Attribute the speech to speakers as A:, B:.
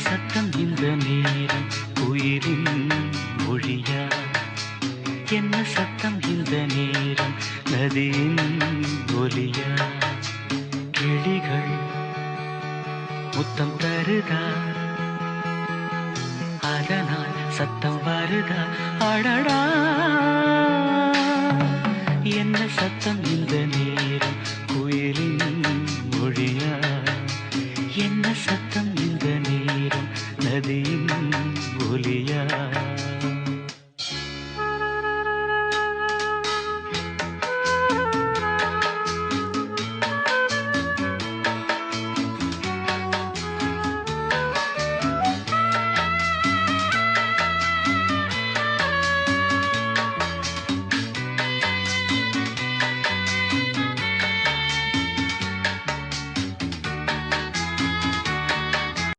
A: சத்தம் இந்த நேரம் குயிலின் மொழியா? என்ன சத்தம் இந்த நேரம் நதியின் ஒலியா? கிளிகள் முத்தம் தருதா, அதனால் சத்தம் வருதா? அடடா, என்ன சத்தம் இந்த நேரம் குயிலின் மொழியா? என்ன சத்தம் இந்த நேரம் நதியின் ஒலியா?